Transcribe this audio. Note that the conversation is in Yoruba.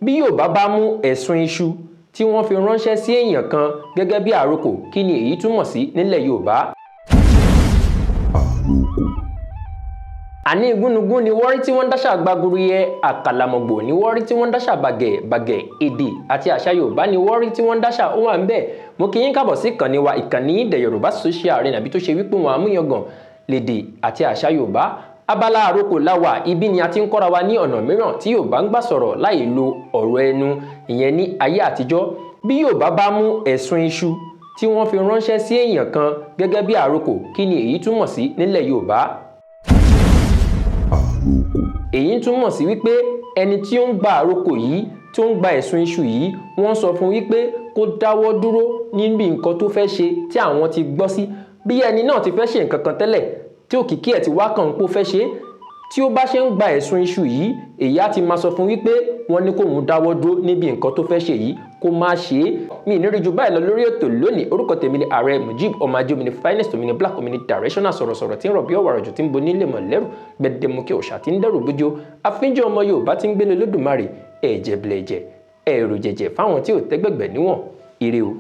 bí Yorùbá bá mú ẹ̀sùn iṣu tí wọ́n fi ránṣẹ́ sí èèyàn kan gẹ́gẹ́ bí àrokò, kí ni èyí túmọ̀ sí nílẹ̀ Yorùbá? Àrokò. Àní igúnnugún ni wọ́n rí tí wọ́n dáṣà gbaguruyẹ, àkàlàmọ̀gbò ni wọ́n rí tí wọ́n dáṣà bàgẹ̀, èdè àti àṣà Yorùbá ni wọ́n rí tí wọ́n dáṣà ó wà ń bẹ̀. Mo kí yín káàbọ̀ sí ìkànnì wa, ìkànnì The Yoruba Social Arena, bí tó ṣe wípé wọn àmúyangàn lédè àti àṣà Yorùbá. Abala àrokò láwà, ibi ni a ti ń kọ́ra wa ní ọ̀nà mìíràn tí Yorùbá ń gbà sọ̀rọ̀ láì lo ọ̀rọ̀ ẹnu, ìyẹn ní ayé àtijọ́. Bí Yorùbá bá mú ẹ̀sùn iṣu tí wọ́n fi ránṣẹ́ sí èèyàn kan gẹ́gẹ́ bí àrokò, kí ni èyí túmọ̀ sí nílẹ̀ Yorùbá? Àrokò. Èyí túmọ̀ sí wípé ẹni tí ó ń gba àrokò yìí, tí ó ń gba ẹ̀sùn iṣu yìí, wọ́n sọ fún wípé kó dáwọ́ dúró níbi nǹkan tó fẹ́ ṣe tí àwọn ti gbọ́ sí. Bí ẹni náà ti fẹ́ ṣe nǹkan kan tẹ́lẹ̀ tí òkìkí ẹ̀ ti wá kàn pó fẹ́ ṣe, tí ó bá ṣe ń gba ẹ̀sùn iṣu yìí, èyí á ti máa sọ fún wípé wọ́n ní kóun dáwọ́ dúró níbi nǹkan tó fẹ́ ṣe yìí kó má ṣe é. Mi ì ní rí ju báyìí lọ lórí ètò lónìí. Orúkọ tèmi ni Ààrẹ Mujib ọmọ ajé, omi ni finest, omi ni black, omi ni directional, sọ̀rọ̀sọ̀rọ̀ tí ń rọ̀ bí ọ̀wàrà jù tí ń bo nílé mọ̀ lẹ́rù, gbẹdẹmukẹ òòṣà tí ń dẹ́rù gbójó, àfínjẹ́ ọmọ Yorùbá tí ń gbélé Olódùmarè, ẹ̀jẹ̀ blẹ̀jẹ̀, ẹ̀rù jẹ̀jẹ̀ fáwọn tí ò tẹ́gbẹ̀gbẹ̀ níwọ̀n. Ire o.